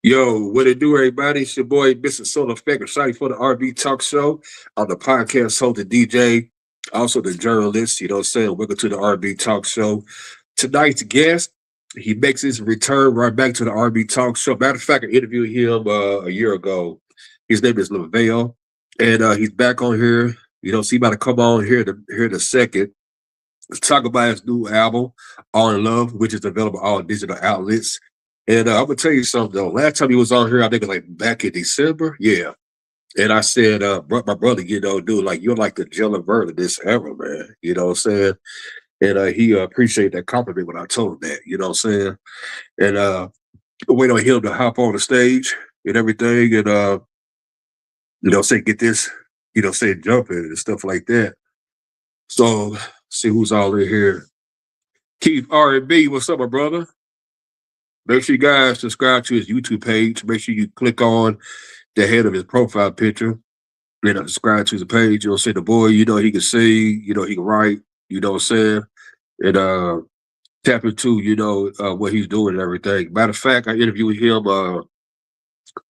Yo, what it do, everybody? It's your boy, Mr. Soul Effect, excited for the R&B Talk Show. On the podcast host, the DJ, also the journalist, you know what I'm saying? Welcome to the R&B Talk Show. Tonight's guest, he makes his return right back to the R&B Talk Show. Matter of fact, I interviewed him a year ago. His name is LeVelle, and he's back on here. You know, so he about to come on here in a second. Let's talk about his new album, All in Love, which is available on all digital outlets. And I'm gonna tell you something though. Last time he was on here, I think it was like back in December. Yeah. And I said, my brother, you know, dude, like you're like the Gerald LeVert of this era, man. You know what I'm saying? And he appreciated that compliment when I told him that, you know what I'm saying? And wait on him to hop on the stage and everything and you know, say get this, you know, say jumping and stuff like that. So see who's all in here. Keith R&B, what's up, my brother? Make sure you guys subscribe to his YouTube page. Make sure you click on the head of his profile picture and subscribe to his page. You'll see the boy, you know, he can sing, you know, he can write, you know what I'm saying? And tap into, you know, what he's doing and everything. Matter of fact, I interviewed him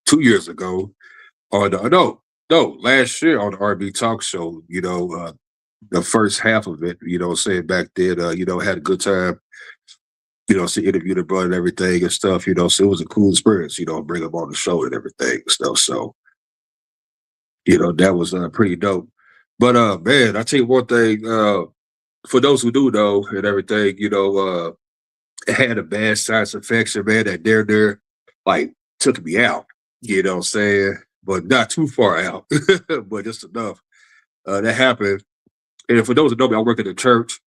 2 years ago on last year on the R&B Talk Show, you know, the first half of it, you know what I'm saying, back then, you know, had a good time. You know, so interview the brother and everything and stuff, you know, so it was a cool experience, you know, bring him on the show and everything and stuff. So, you know, that was pretty dope. But man, I tell you one thing, for those who do know and everything, you know, it had a bad sinus infection, man, that there, like took me out, you know what I'm saying? But not too far out, but just enough. That happened. And for those who know me, I work at the church.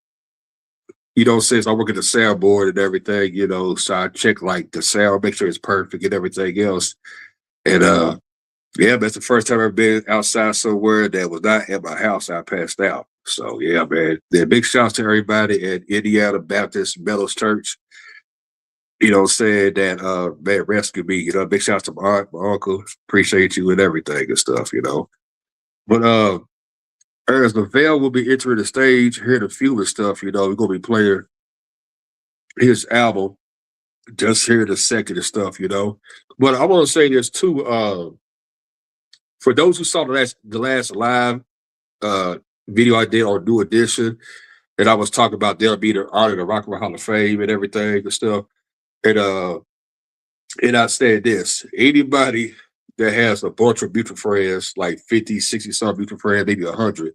You know, since I work at the soundboard and everything, you know, so I check like the sound, make sure it's perfect and everything else. And yeah, that's the first time I've ever been outside somewhere that was not at my house. I passed out. So yeah, man. Then big shouts to everybody at Indiana Baptist Meadows Church. You know, saying that man rescued me. You know, big shouts to my aunt, my uncle. Appreciate you and everything and stuff, you know. But as LeVelle will be entering the stage, hearing the few and stuff, you know, we're gonna be playing his album, just here in a second and stuff, you know. But I want to say this too. For those who saw the last live video I did on New Edition, and I was talking about them being honored the Rock and Roll Hall of Fame and everything and stuff. And I said this: anybody that has a bunch of mutual friends, like 50, 60 some mutual friends, maybe 100,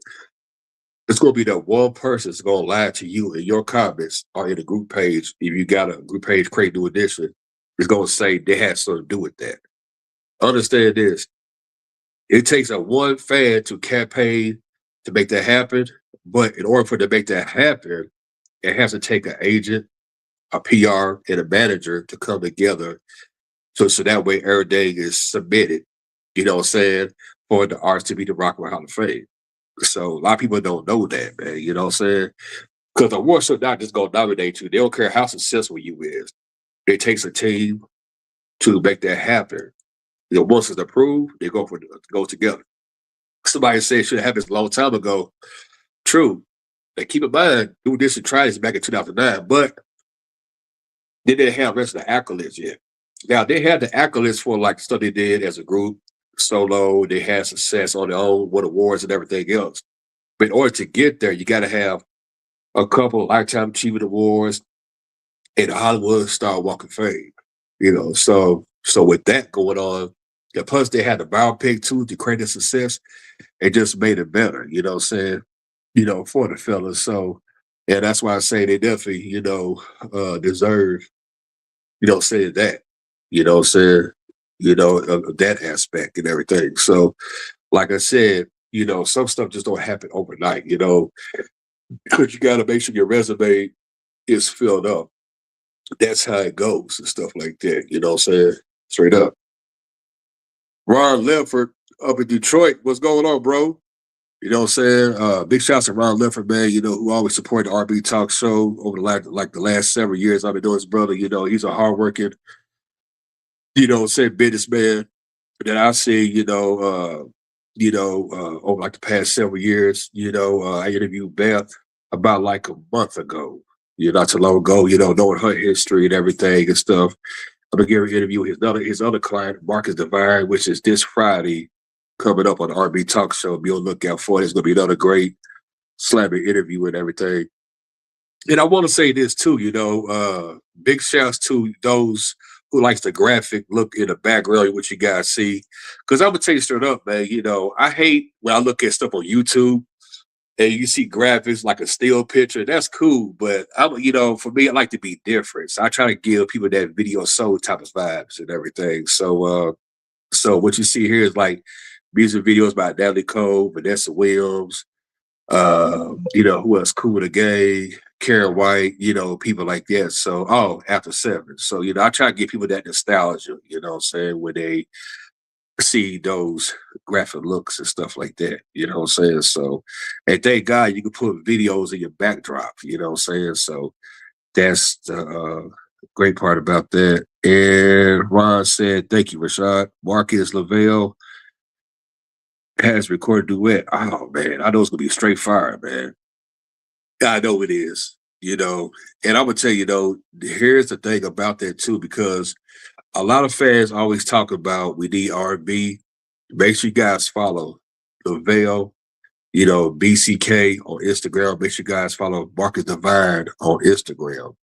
it's gonna be that one person that's gonna lie to you in your comments or in the group page. If you got a group page, create New Edition, it's gonna say they had something to do with that. Understand this. It takes a one fan to campaign to make that happen. But in order for it to make that happen, it has to take an agent, a PR, and a manager to come together. So that way everything is submitted, you know what I'm saying, for the arts to be the Rock and Roll Hall of Fame. So a lot of people don't know that, man. You know what I'm saying? Because the award show not just gonna nominate you. They don't care how successful you is. It takes a team to make that happen. You know, once it's approved, they go together. Somebody said it should have happened a long time ago. True. But keep in mind, New Edition tried this back in 2009, but they didn't have the rest of the accolades yet. Now they had the accolades for like stuff they did as a group, solo. They had success on their own, won awards and everything else. But in order to get there, you got to have a couple of Lifetime Achievement Awards and a Hollywood Star Walk of Fame. You know, so with that going on, and plus they had the biopic too to create a success, it just made it better. You know what I'm saying? You know, for the fellas. So, and that's why I say they definitely, you know, deserve, you know, saying that. You know what I'm saying? You know, that aspect and everything. So, like I said, you know, some stuff just don't happen overnight, you know, because you got to make sure your resume is filled up. That's how it goes and stuff like that. You know what I'm saying? Straight up. Ron Ledford up in Detroit. What's going on, bro? You know what I'm saying? Big shouts to Ron Ledford, man, you know, who always supported the R&B Talk Show over the last several years. I've been doing his brother, you know, he's a hardworking, you know, say businessman that I see, over like the past several years. You know, I interviewed Beth about like a month ago, you know, not too long ago, you know, knowing her history and everything and stuff. I'm gonna give an interview with his other client, Marcus Divine, which is this Friday, coming up on the R&B Talk Show. Be on the lookout for it. It's gonna be another great slamming interview and everything. And I want to say this too, big shouts to those who likes the graphic look in the background, what you guys see. Because I'm gonna tell you straight up, man. I hate when I look at stuff on YouTube and you see graphics like a still picture. That's cool, but for me, I like to be different. So I try to give people that video soul type of vibes and everything. So what you see here is like music videos by Natalie Cole, Vanessa Williams, who else? Cool the Gay, Karen White, people like that. So, after seven. So, I try to give people that nostalgia, what I'm saying, when they see those graphic looks and stuff like that, what I'm saying? So, and thank God you can put videos in your backdrop, what I'm saying? So, that's the great part about that. And Ron said, thank you, Rashad. Marcus LeVelle has recorded duet. Oh, man, I know it's going to be straight fire, man. I know it is, and I'm gonna tell you though, here's the thing about that too, because a lot of fans always talk about we need R&B. Make sure you guys follow LeVelle, BCK on Instagram. Make sure you guys follow Marcus Divine on Instagram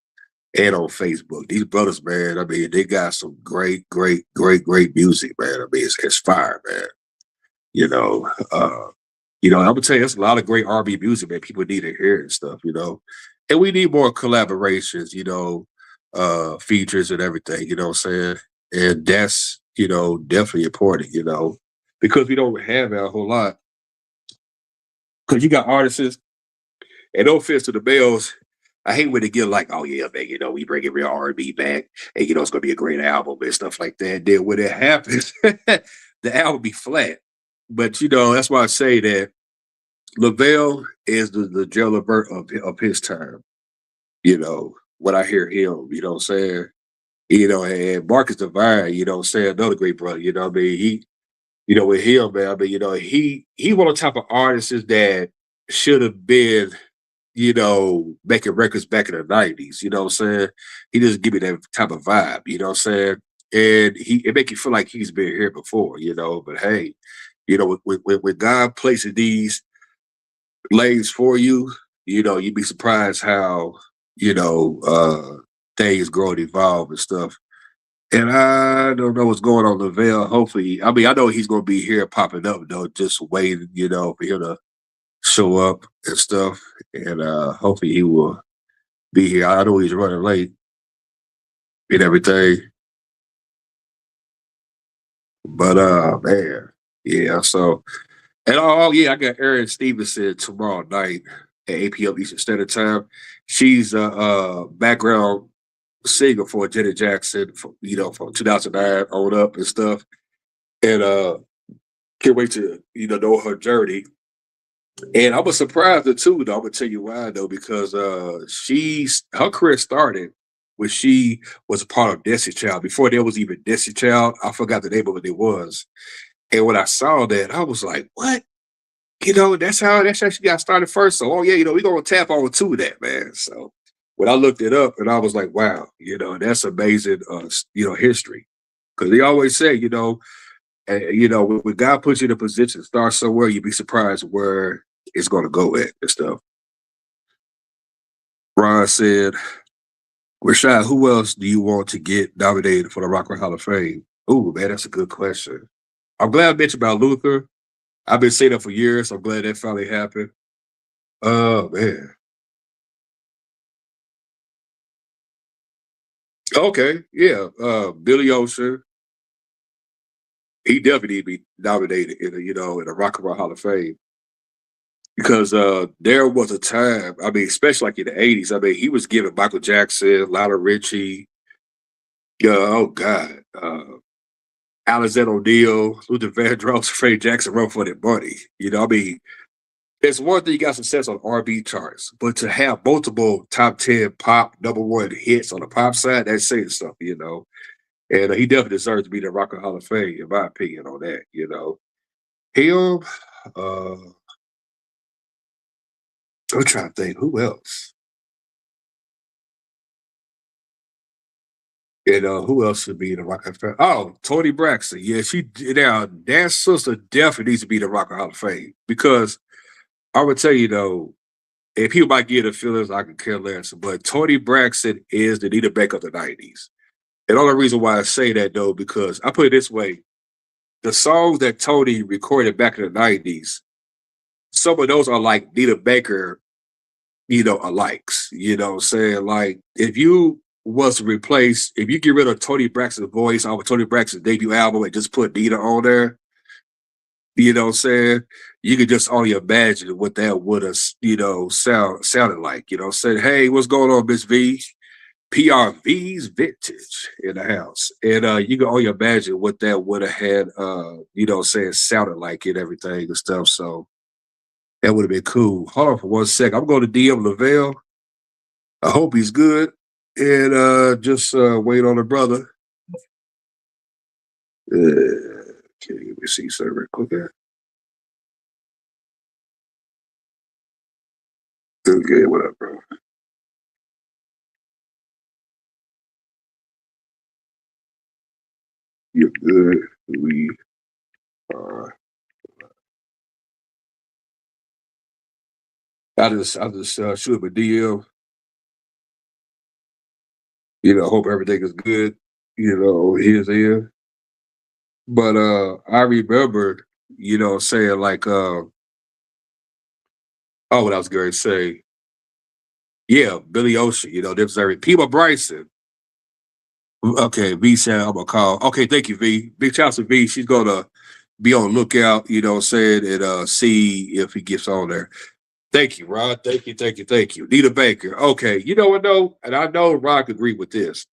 and on Facebook. These brothers, man, I mean, they got some great, great, great, great music, man. I mean, it's fire, man. You know, uh, I'm gonna tell you, there's a lot of great R&B music that people need to hear and stuff, and we need more collaborations, features and everything, what I'm saying? And that's, definitely important, because we don't have that a whole lot. Because you got artists, and no offense to the males, I hate when they get like, oh yeah, man, we bringing real R&B back, and it's gonna be a great album and stuff like that. Then when it happens, the album be flat. But that's why I say that LeVelle is the Gerald LeVert of his time. When I hear him, what I'm saying? And Marcus Divine, what I'm saying, another great brother, what I mean? With him, man, I mean, he one of the type of artists that should have been, making records back in the 90s, what I'm saying? He doesn't give me that type of vibe, what I'm saying? And it make you feel like he's been here before, but hey, when God places these lays for you, you'd be surprised how, things grow and evolve and stuff. And I don't know what's going on LeVelle. Hopefully, I mean, I know he's gonna be here popping up though, just waiting, for him to show up and stuff. And hopefully he will be here. I know he's running late and everything. But man, yeah, so and yeah, I got Erin Stevenson tomorrow night at 8 p.m. Eastern Standard Time. She's a background singer for Janet Jackson, from 2009 on up and stuff. And can't wait to know her journey. And I was surprised too, though. I'm gonna tell you why though, because her career started when she was a part of Destiny Child. Before there was even Destiny Child, I forgot the name of it was. And when I saw that, I was like, what? That's how she got started first. So, we're gonna tap on to that, man. So when I looked it up, and I was like, wow, that's amazing, history. Because they always say, when God puts you in a position, start somewhere, you'd be surprised where it's gonna go at and stuff. Ron said, Rashad, who else do you want to get nominated for the Rock and Roll Hall of Fame? Ooh, man, that's a good question. I'm glad I mentioned about Luther. I've been saying that for years. I'm glad that finally happened. Oh man. Okay, yeah. Billy Ocean, he definitely need to be nominated in the Rock and Roll Hall of Fame. Because there was a time, I mean, especially like in the 80s, I mean, he was giving Michael Jackson, Lionel Richie, oh God, Alexander O'Neal, Luther Vandross, Freddie Jackson run for that money. I mean, it's one thing you got success on R&B charts, but to have multiple top 10 pop #1 hits on the pop side, that's saying something. And he definitely deserves to be the Rock and Hall of Fame, in my opinion, on that. Him, uh, I'm trying to think, who else? And who else should be in the Rock Hall of Fame? Oh, Toni Braxton. Yeah, now that sister definitely needs to be in the Rock Hall of Fame because I would tell you though, and people might get the feelings I can care less, but Toni Braxton is the Nita Baker of the 90s. And the only reason why I say that though, because I put it this way, the songs that Tony recorded back in the 90s, some of those are like Nita Baker, alikes. You know what I'm saying? Like if you was to replace, if you get rid of Toni Braxton's voice off of Toni Braxton's debut album and just put Nita on there, you know what I'm saying? You could just only imagine what that would have, sounded like. You know, saying, hey, what's going on, Miss V? PRV's vintage in the house. And you can only imagine what that would have had sounded like and everything and stuff. So that would have been cool. Hold on for 1 second. I'm going to DM LeVelle. I hope he's good. And just wait on the brother. Can you give me a C server quick there? Okay, what up, bro? You're good. We are. I just shoot him a DM. Hope everything is good. Here's here. But I remember, saying like, oh, what I was going to say. Yeah, Billy Ocean. There's every Pima Bryson. Okay, V said I'm gonna call. Okay, thank you, V. Big shout out to V. She's gonna be on the lookout, and see if he gets on there. Thank you, Rod. Thank you. Nita Baker. Okay, you know what though? And I know Rod could agree with this.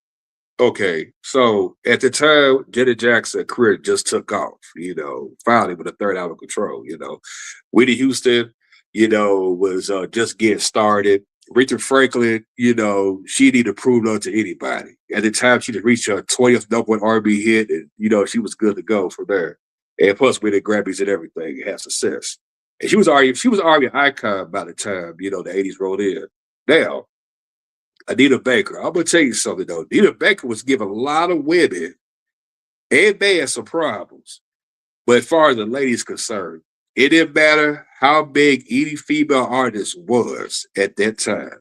Okay, so at the time, Janet Jackson's career just took off, finally with a third album Control, Whitney Houston, was just getting started. Rita Franklin, she didn't to prove nothing to anybody. At the time, she had reached her 20th number one R&B hit, and, she was good to go from there. And plus, with the Grammys and everything, it had success. And she was already an icon by the time, the 80s rolled in. Now, Anita Baker. I'm gonna tell you something though. Anita Baker was giving a lot of women and men some problems. But as far as the ladies concerned, it didn't matter how big any female artist was at that time,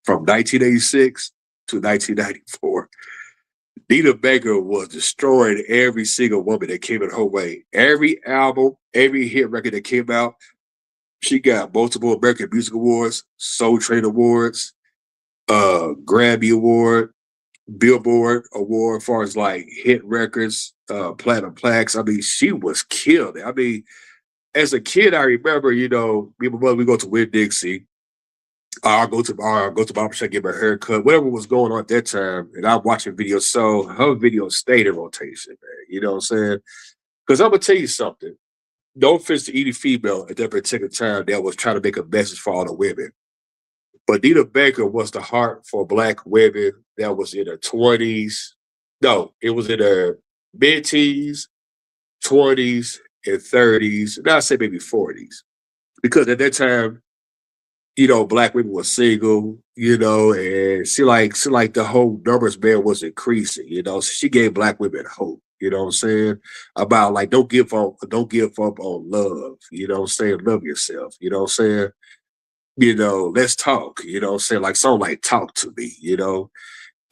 from 1986 to 1994. Anita Baker was destroying every single woman that came in her way. Every album, every hit record that came out, she got multiple American Music Awards, Soul Train Awards, Grammy Award, Billboard Award, as far as like hit records, platinum plaques. I mean, she was killed. I mean, as a kid, I remember, me and my mother, we go to Winn Dixie. I'll go to barber shop, get my hair cut, whatever was going on at that time, and I'm watching videos. So her video stayed in rotation, man. You know what I'm saying? Because I'm gonna tell you something. No offense to any female at that particular time that was trying to make a message for all the women. But Anita Baker was the heart for Black women that was in their 20s. No, it was in their mid-teens, 20s, and 30s. Now I say maybe 40s. Because at that time, Black women were single, and she like the whole numbers man was increasing, So she gave Black women hope, you know what I'm saying? About like don't give up on love, you know what I'm saying? Love yourself, you know what I'm saying? Let's talk, saying like song like Talk to Me,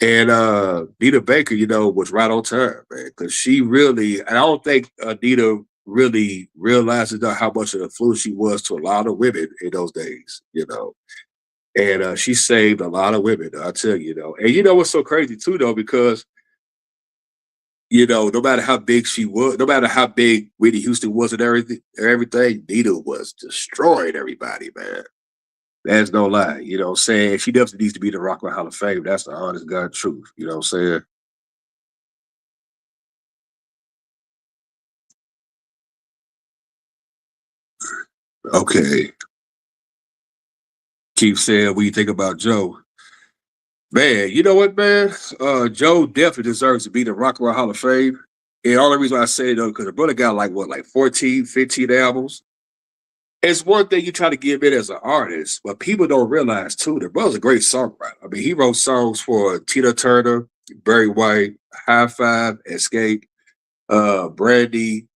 And Anita Baker, was right on time, man, because she really, and I don't think Anita really realizes how much of an influence she was to a lot of women in those days, And she saved a lot of women, I tell you, And what's so crazy too, though, because no matter how big she was, no matter how big Whitney Houston was and everything, Nita was destroying everybody, man. That's no lie, what I'm saying? She definitely needs to be the Rock and Roll Hall of Fame. That's the honest God truth, you know what I'm saying? Okay. Keep saying what you think about Joe. Man, you know what, man? Joe definitely deserves to be the Rock and Roll Hall of Fame. And all the reason why I say it, though, because the brother got like 14, 15 albums. It's one thing you try to give it as an artist, but people don't realize, too, the brother's a great songwriter. I mean, he wrote songs for Tina Turner, Barry White, High Five, Escape, Brandy,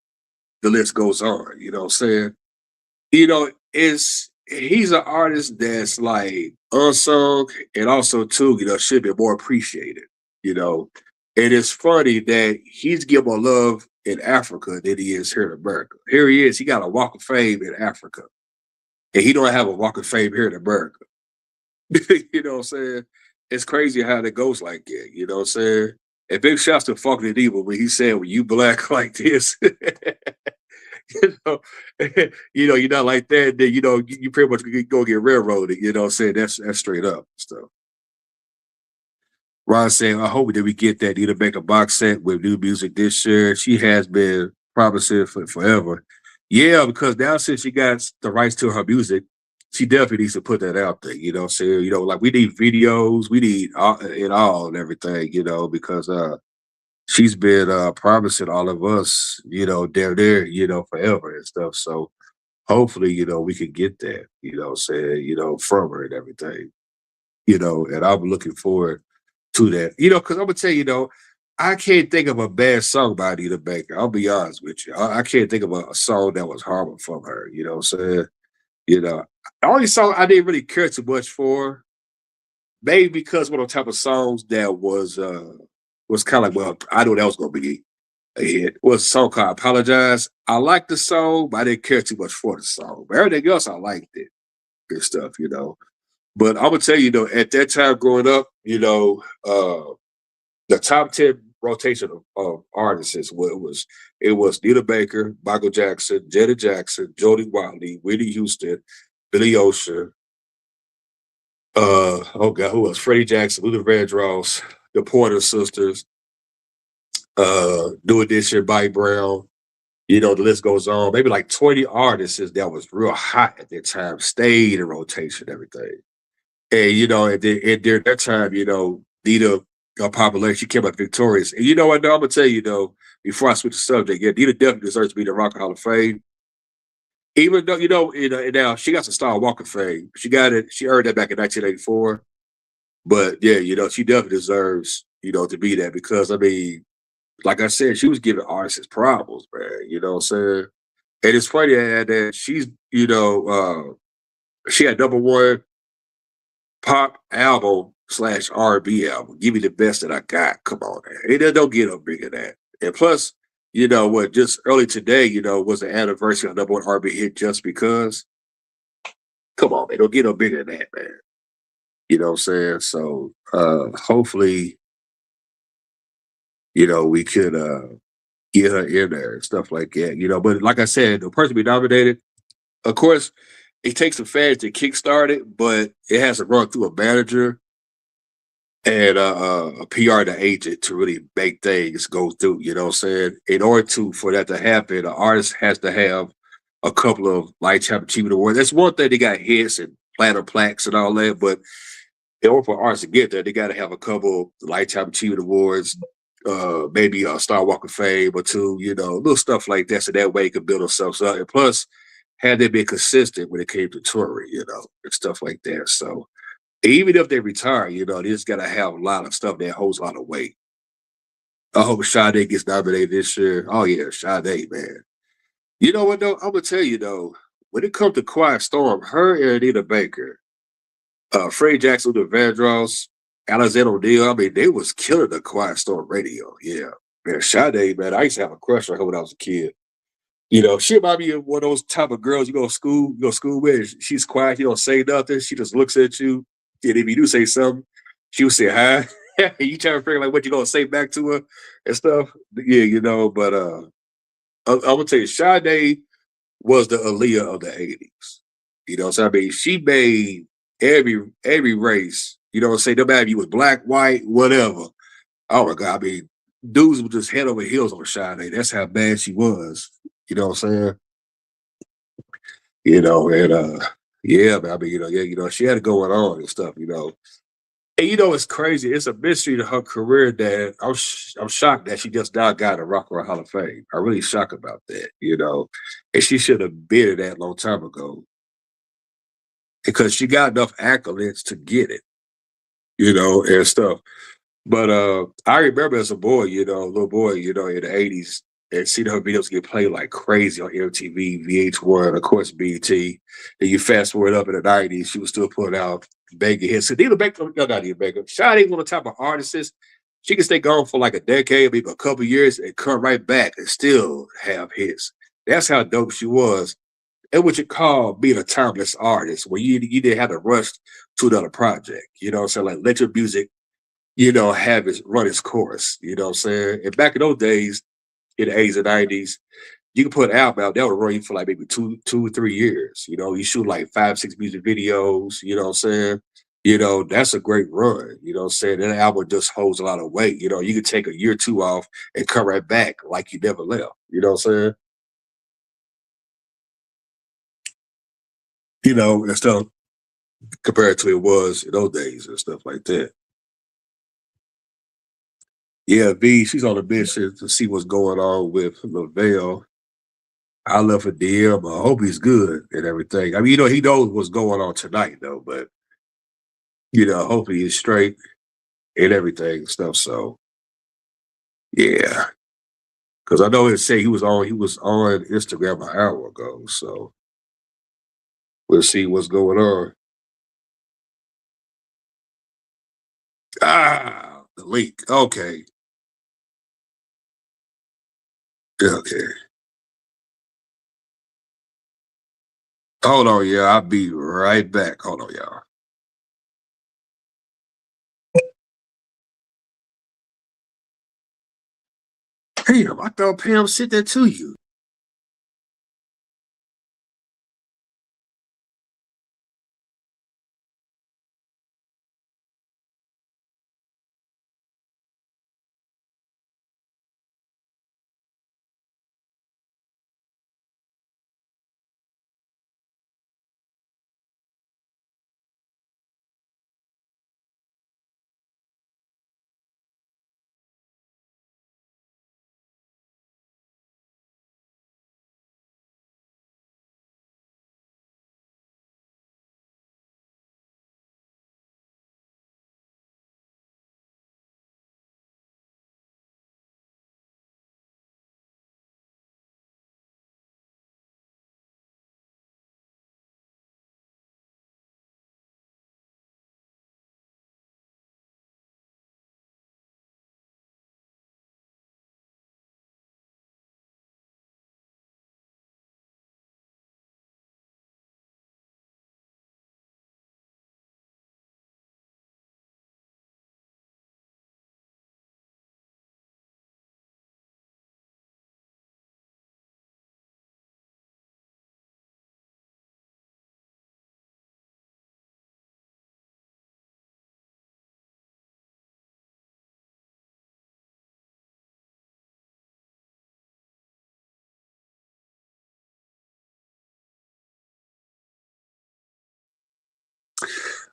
the list goes on. You know what I'm saying? He's an artist that's like unsung and also too, should be more appreciated. You know, and it's funny that he's getting more love in Africa than he is here in America. Here he is, he got a Walk of Fame in Africa, and he don't have a Walk of Fame here in America. You know what I'm saying? It's crazy how that goes like that. You know what I'm saying? And big shouts to Fucking Evil when he said, "When you black like this." you know, you're not like that, then you pretty much go get railroaded, you know what I'm saying? That's straight up stuff. Ron saying, I hope that we get that Nita Baker box set with new music this year. She has been promising for forever. Yeah, because now since she got the rights to her music, she definitely needs to put that out there, you know what I'm saying? Like we need videos, we need all and everything, because she's been promising all of us, down there, forever and stuff. So hopefully, we can get that, from her and everything, and I'm looking forward to that, because I'm gonna tell you, I can't think of a bad song by Anita Baker. I'll be honest with you. I can't think of a song that was horrible from her, you know what I'm saying? The only song I didn't really care too much for, maybe because one of the type of songs that was kind of like, well, I knew that was gonna be a hit. Was a song called Apologize. I liked the song, but I didn't care too much for the song. But everything else I liked it. Good stuff, But I'm gonna tell you, at that time growing up, the top 10 rotation of artists it was Nita Baker, Michael Jackson, Janet Jackson, Jody Watley, Whitney Houston, Billy Ocean, oh God, who else? Freddie Jackson, Luther Vandross, the Pointer Sisters, Doing This Shit, Bobby Brown. The list goes on. Maybe like 20 artists that was real hot at that time stayed in rotation, everything. And and during that time, Nita got popular. She came up victorious. And you know what? Though, I'm gonna tell you before I switch the subject, yeah, Nita definitely deserves to be the Rock Hall of Fame. Even though now she got some Star Walk of Fame. She got it. She earned that back in 1984. But yeah, she definitely deserves to be that because I mean, like I said, she was giving artists problems, man. You know what I'm saying? And it's funny that she's she had #1 pop album / R&B album. Give me the best that I got. Come on, man. It don't get no bigger than that. And plus, what? Just early today, was the anniversary of #1 R&B hit. Just because. Come on, man. Don't get no bigger than that, man. You know what I'm saying? So hopefully, we could get her in there and stuff like that. But like I said, the person be nominated. Of course, it takes some fans to kickstart it, but it has to run through a manager and a PR to agent to really make things go through. You know what I'm saying? In order for that to happen, an artist has to have a couple of Lifetime Achievement Awards. That's one thing, they got hits and platinum plaques and all that, but in order for artists to get there, they got to have a couple Lifetime Achievement Awards, maybe a Star Walk of Fame or two, little stuff like that. So that way it can build themselves up. And plus, had they been consistent when it came to touring, and stuff like that. So even if they retire, they just got to have a lot of stuff that holds a lot of weight. I hope Sade gets nominated this year. Oh, yeah, Sade, man. You know what, though? I'm going to tell you, though, when it comes to Quiet Storm, her and Anita Baker, Freddie Jackson, the Vandross, Alexander O'Neal, I mean, they was killing the Quiet Storm radio. Yeah. Man, Sade, man, I used to have a crush on her when I was a kid. She might be one of those type of girls you go to school with. She's quiet, you don't say nothing. She just looks at you. And if you do say something, she will say hi. You try to figure like what you gonna say back to her and stuff. Yeah, but I'm gonna tell you, Sade was the Aaliyah of the 80s. So I mean, she made every race, what I'm saying, no matter if you was black, white, whatever. Oh my God, I mean, dudes were just head over heels on Sade. That's how bad she was. You know what I'm saying? And yeah, but I mean, she had it going on and stuff, And it's crazy. It's a mystery to her career that I'm shocked that she just now got a Rock and Roll Hall of Fame. I'm really shocked about that, And she should have been in that a long time ago. Because she got enough accolades to get it, and stuff. But I remember as a boy, little boy, in the 80s, and seeing her videos get played like crazy on MTV, VH1, of course, BT. And you fast forward up in the 90s, she was still putting out banging hits. So Nina Baker, no, not Nina Baker. Sade, one of the type of artists, she can stay gone for like a decade, maybe a couple years, and come right back and still have hits. That's how dope she was. And what you call being a timeless artist, where you didn't have to rush to another project. You know what I'm saying? Like let your music have it run its course. You know what I'm saying? And back in those days, in the 80s and 90s, you could put an album out that would run you for like maybe 2 or 3 years. You shoot like 5, 6 music videos, you know what I'm saying? That's a great run. You know what I'm saying? That album just holds a lot of weight. You could take a year or two off and come right back like you never left. You know what I'm saying? And stuff compared to it was in those days and stuff like that. Yeah, V, she's on a mission to see what's going on with LeVelle. I left a DM. I hope he's good and everything. I mean, he knows what's going on tonight, though, but, hopefully he's straight and everything and stuff. So, yeah. Because I know it say he was on Instagram an hour ago. So, we'll see what's going on. The link. Okay. Okay. Hold on, yeah. I'll be right back. Hold on, y'all. Damn, I thought Pam sent that to you.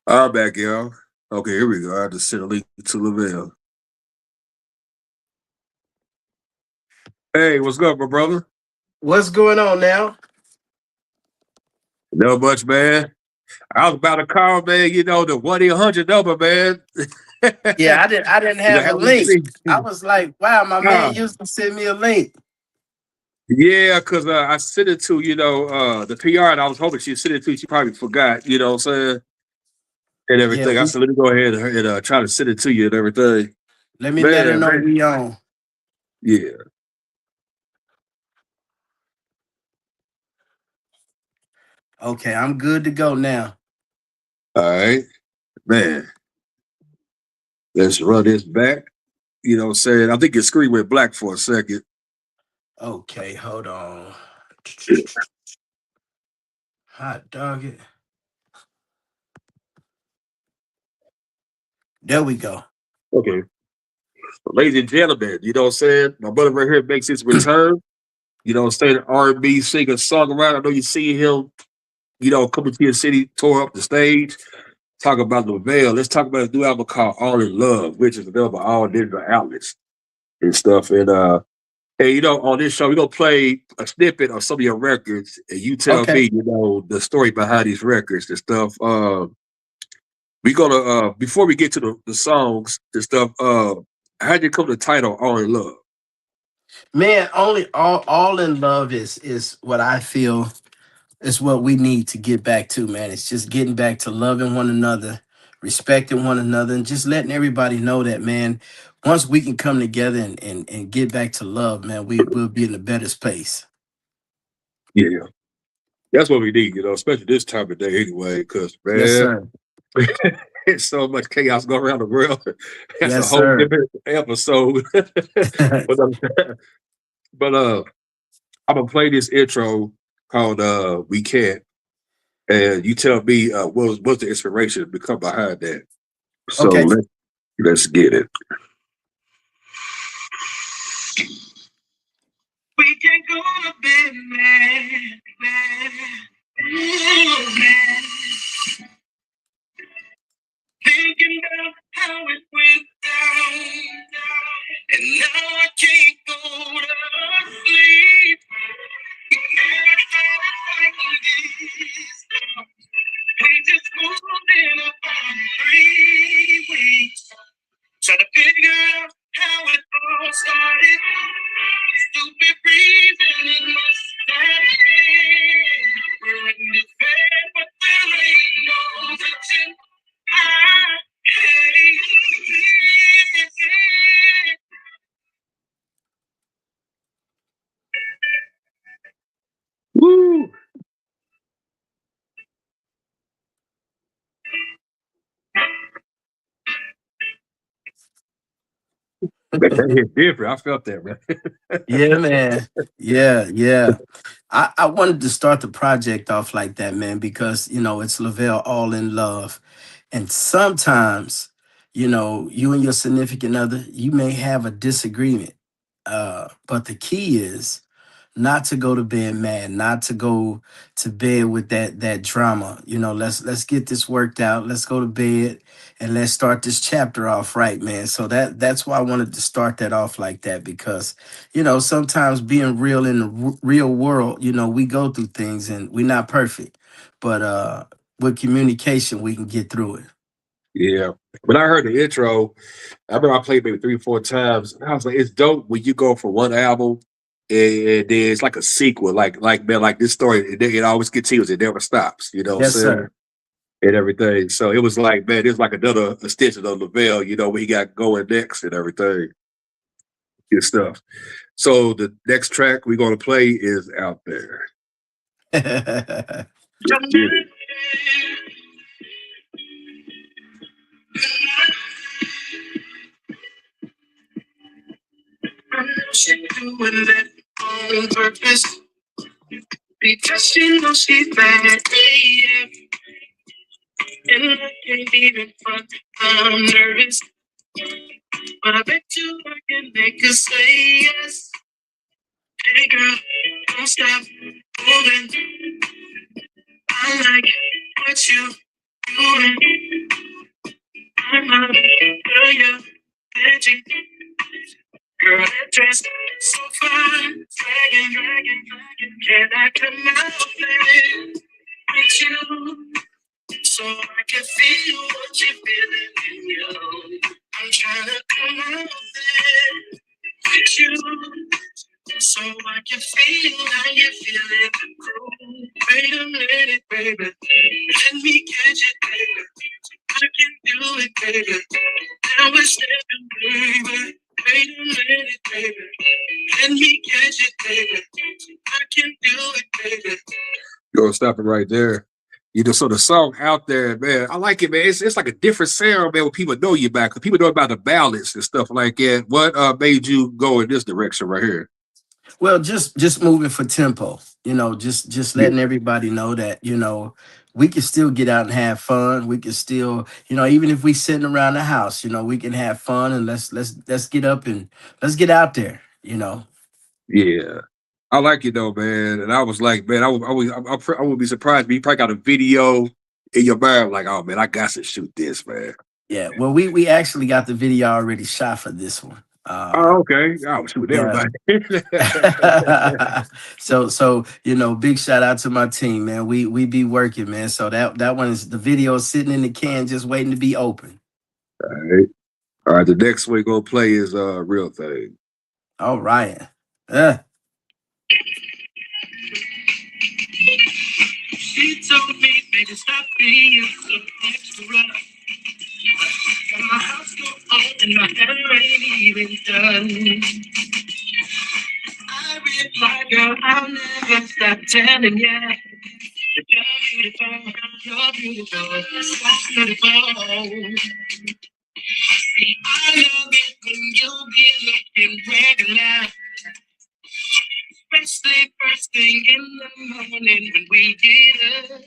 I'm back, y'all. Okay, here we go. I just sent a link to LeVelle. Hey, what's up, my brother? What's going on now? Not much, man. I was about to call, man, the 1-800 number, man. Yeah, I didn't have a Have we link. seen? I was like, wow, my Ah, man used to send me a link. yeah, because I sent it to, the PR, and I was hoping she'd send it to you. She probably forgot, you know what I'm saying? And Yeah, everything. I said, let me go ahead and try to send it to you and everything. let me let her Man, know man. we on. Yeah. Okay, I'm good to go now. All right. Man, let's run this back. You know what I'm saying? I think your screen went black for a second. Okay, hold on. Hot dog it. There we go. Okay. Ladies and gentlemen, you know what I'm saying? My brother right here makes his return. You know what I'm saying? R&B singer, songwriter. I know you see him, coming to your city, tore up the stage. Talk about LeVelle. Let's talk about his new album called All in Love, which is available on all digital outlets and stuff. And on this show, we're gonna play a snippet of some of your records, and you tell Okay. me, the story behind these records and stuff. We gonna before we get to the songs and stuff, how'd you come to the title All in Love? Man, only all in love is what I feel is what we need to get back to, man. It's just getting back to loving one another, respecting one another, and just letting everybody know that, man, once we can come together and get back to love, man, we'll be in a better space. Yeah, that's what we need, especially this time of day anyway, because Yes, man, sir. it's so much chaos going around the world. That's a Yes, whole sir. different episode. but but I'm gonna play this intro called "We Can't," and you tell me what's the inspiration to become behind that. So Okay. let's get it. We can't go to bed, man, man. Thinking about how it went down, and now I can't go to sleep. Never started fighting this. We just moved in about 3 weeks. Trying to figure out how it all started. Stupid reason it must have been. We're in this bed, but there ain't no touching. I hate it. Woo! That hit different. I felt that, man. Yeah, man. Yeah, yeah. I wanted to start the project off like that, man, because it's Lavelle all in love. And sometimes, you and your significant other, you may have a disagreement. But the key is not to go to bed mad, not to go to bed with that drama. Let's get this worked out. Let's go to bed and let's start this chapter off right, man. So that's why I wanted to start that off like that because sometimes being real in the real world, we go through things and we're not perfect, but with communication we can get through it. Yeah. When I heard the intro, I remember I played maybe 3 or 4 times. And I was like, it's dope when you go from one album and then it's like a sequel, like man, like this story, it always continues, it never stops, you know what I'm Yes, saying? sir. And everything. So it was like, man, it's like another extension of Lavelle, what he got going next and everything. Good stuff. So the next track we're gonna play is Out There. Let's get it. She doing that on purpose because she knows she's bad, yeah. And I can't even front. I'm nervous, but I bet you I can make her say yes. Hey girl, don't stop moving. I like what you doing. I'm a girl, you're magic. Girl, that dress so fine, dragging. Can I come out there with you so I can feel what you're feeling in you? I'm trying to come out there with you so I can feel how you're feeling. Wait a minute, baby. Let me catch it, baby. I can do it, baby. Now we're stepping, baby. Wait a minute, baby. Let me catch it, baby. I can do it, baby. You're gonna stop it right there. So the song Out There, man, I like it, man. It's like a different sound, man, when people know you back. Because people know about the ballads and stuff like that. What made you go in this direction right here? Well, just moving for tempo, just Yeah. letting everybody know that, we can still get out and have fun. We can still, even if we sitting around the house, we can have fun and let's get up and let's get out there. Yeah. I like it though, man. And I was like, man, I would be surprised if you probably got a video in your mind, like, oh man, I got to shoot this, man. Yeah. Well, we actually got the video already shot for this one. Uh, Oh, okay. I was shooting yeah. everybody. So big shout out to my team, man. We be working, man. So that one is the video is sitting in the can, just waiting to be open. All right. All right. The next one we're gonna play is real thing. All right. Uh, She told me, baby, stop being so extra. Got my house so old and my hair ain't even done. I replied, girl, I'll never stop telling ya. That you're beautiful, so beautiful. See, I love it when you be looking regular. Especially first thing in the morning when we get up.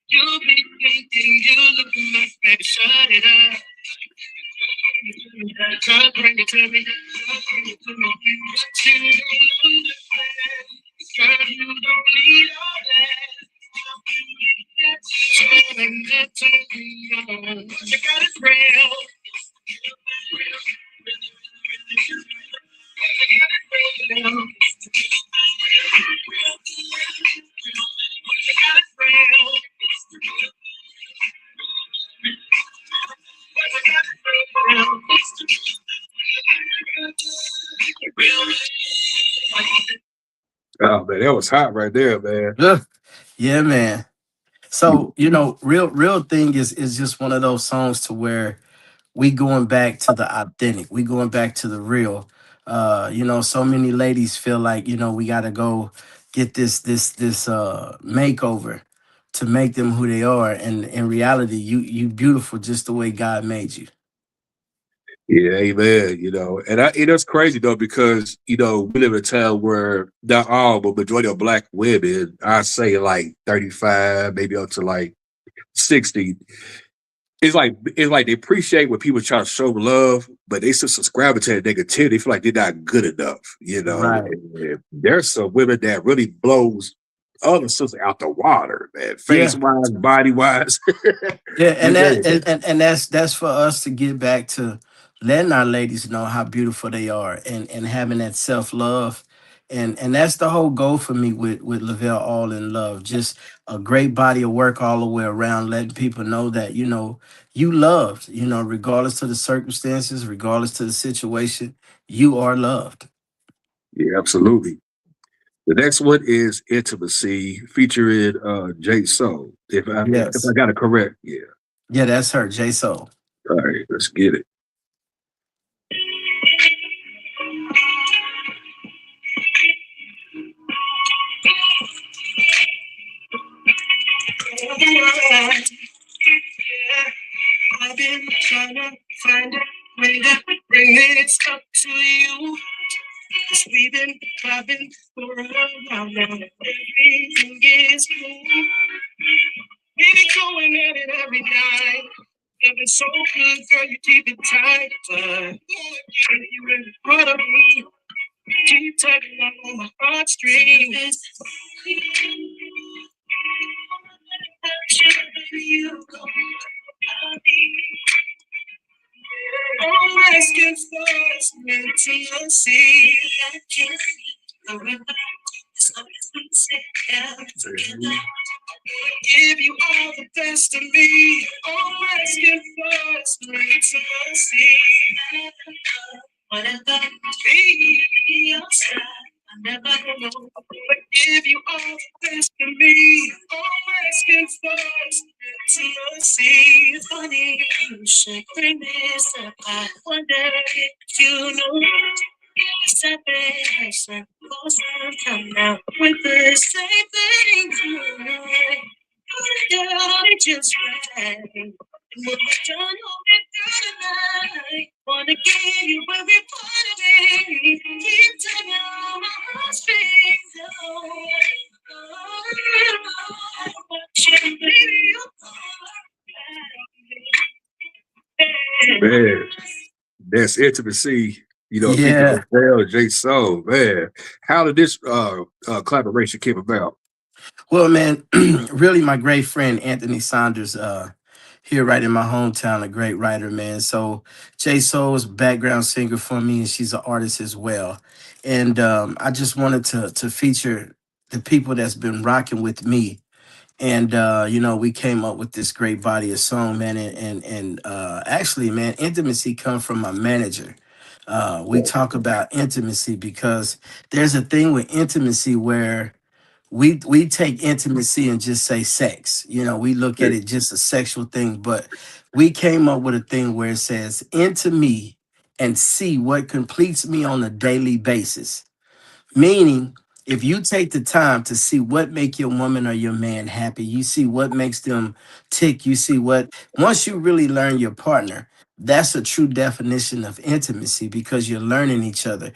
You be thinking you look a mess, baby, shut it up. Girl, bring it to me. Girl, bring it to me. But you don't understand. Girl, you don't need all that. Telling that to me, oh, you got it real. Oh man, that was hot right there, man. yeah, man. So, real thing is just one of those songs to where we going back to the authentic. We going back to the real. So many ladies feel like, we gotta go get this makeover to make them who they are. And in reality, you beautiful just the way God made you. Yeah, amen. And it's crazy though because we live in a town where not all, but majority of black women, I say like 35, maybe up to like 60. It's like they appreciate when people try to show love, but they still subscribe to that negativity. They feel like they're not good enough. Right. And there's some women that really blows other sisters out the water, man. Face Yeah. wise, body wise. Yeah, You and that name it. and that's for us to get back to letting our ladies know how beautiful they are and having that self-love. And that's the whole goal for me with Lavelle All in Love. Just a great body of work all the way around, letting people know that, you loved, regardless to the circumstances, regardless to the situation, you are loved. Yeah, absolutely. The next one is Intimacy featuring Jay Soul. If I Yes. got it correct, yeah. Yeah, that's her, J Soul. All right, let's get it. I've been trying to find a way to bring this up to you. Cause we've been vibing for a while now. Everything is cool. We be going at it every night. Living so good, girl, you keep it tight. But if you really part of me, keep tugging on my heartstrings. You go. All my skin first, intimacy. I can't the river. Give you all the best of me. All my skin first, intimacy. Whatever be outside, I never know. But give you all the best of me. All my skin first, intimacy. Funny, you should bring this up. I wonder if you know. Separation for some time now with the same thing tonight. Girl, it just right. And what we done hold it through tonight. Wanna give you every part of me. Keep tugging on my heartstrings. Man, that's Intimacy, featuring Yeah. Lavelle J. Soul, man. How did this collaboration came about? Well, man, really, my great friend Anthony Saunders, here right in my hometown, a great writer, man. So J Soul's background singer for me, and she's an artist as well. And I just wanted to feature the people that's been rocking with me. And we came up with this great body of song, man. And actually, man, intimacy come from my manager. We talk about intimacy because there's a thing with intimacy where we take intimacy and just say sex. We look Yeah, at it just a sexual thing, but we came up with a thing where it says into me and see what completes me on a daily basis. Meaning, if you take the time to see what make your woman or your man happy, you see what makes them tick, you see what once you really learn your partner, that's a true definition of intimacy because you're learning each other.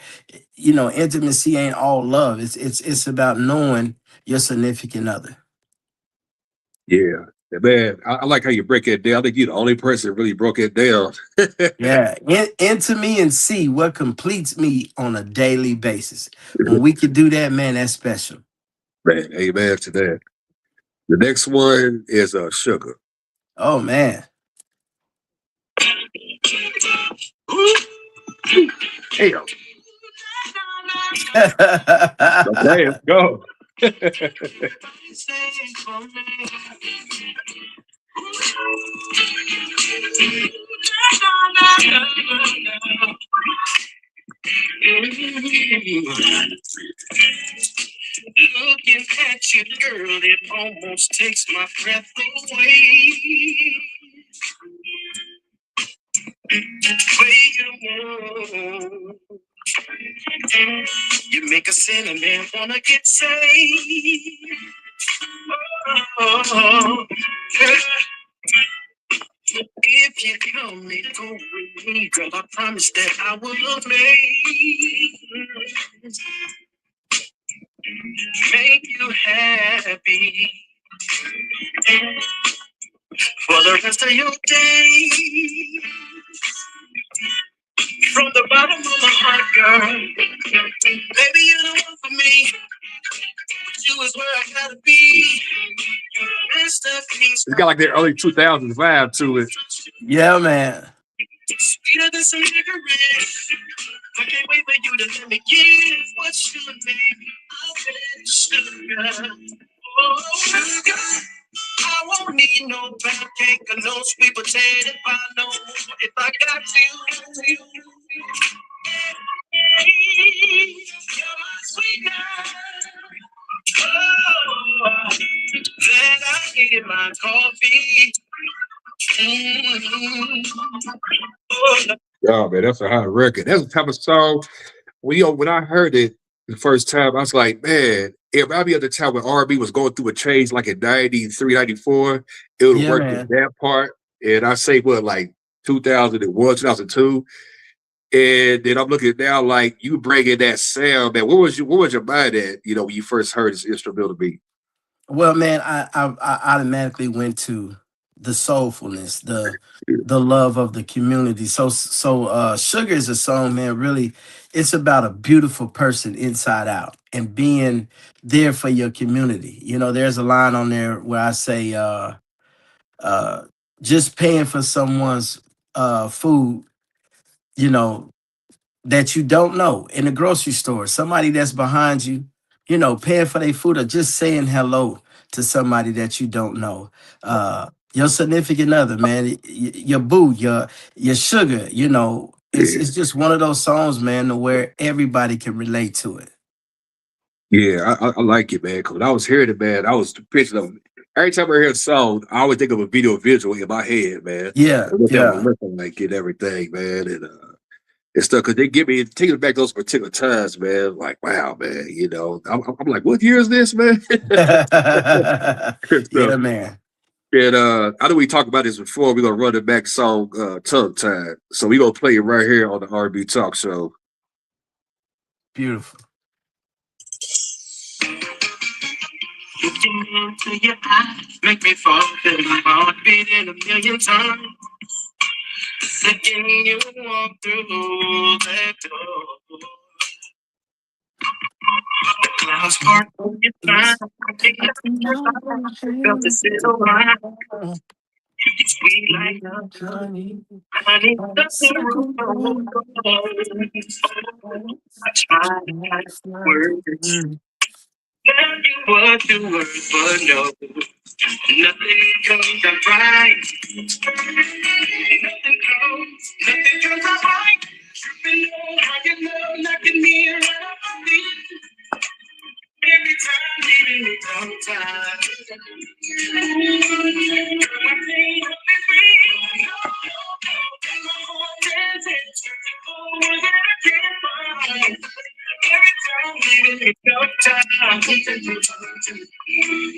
Intimacy ain't all love. It's about knowing your significant other. yeah. Man, I like how you break it down. I think you're the only person that really broke it down. Yeah, into me and see what completes me on a daily basis. When we can do that, man, that's special. Man, amen to that. The next one is Sugar. Oh man. Damn. Okay, let's go. Looking at you, girl, it almost takes my breath away. Way you move. You make a sinner man wanna get saved. Oh, if you come and go with me, girl, I promise that I will make you happy for the rest of your day. From the bottom of my heart, girl, baby, you're the one for me. You is where I gotta be. It's got like the early 2000s vibe to it. Yeah, man. Sweeter than some cigarettes. I can't wait for you to let me give what you need. Sugar. Oh, sugar. I won't need no pancake or no sweet potato if I know if I got you. You're my sweet girl. Oh, then I get my coffee. Oh, Oh man, that's a hot record. That's the type of song when I heard it the first time, I was like, man, it reminded me of the time when R&B was going through a change, like in 93, 94. It would Yeah, work with man. that part. And I say, what, like 2001, 2002. And then I'm looking now, like you bringing that sound, man. What was your mind at, when you first heard this instrumental beat? Well, man, I automatically went to the soulfulness, the love of the community. So Sugar is a song, man, really it's about a beautiful person inside out and being there for your community. There's a line on there where I say uh just paying for someone's food, you know, that you don't know in the grocery store, somebody that's behind you, paying for their food or just saying hello to somebody that you don't know. Your significant other, man, your boo, your sugar, Yeah, it's just one of those songs, man, to where everybody can relate to it. yeah, I like it, man. Because when I was hearing it, man, I was picturing of every time I hear a song, I always think of a video visual in my head, man. Yeah, And what that would yeah. look like and everything, man. And stuff because they give me taking back those particular times, man. Like, wow, man, I'm like, what year is this, man? Yeah, So, man. and I know we talked about this before. We're gonna run the back song, "Tongue Tied." So we gonna play it right here on the R&B Talk Show. Beautiful. looking into your eyes, make me fall, feel my heart beating a million times. Looking you walk through that door. Clouds part on your mind. I think that's the felt to sit around. It's sweet like honey, honey, nothing something wrong. wrong. I try words, tell you what the words, but no, nothing comes out right. Nothing comes out right. You know how you love knocking me around. Every time, leaving me tongue-tied. Every time, leaving me tongue-tied.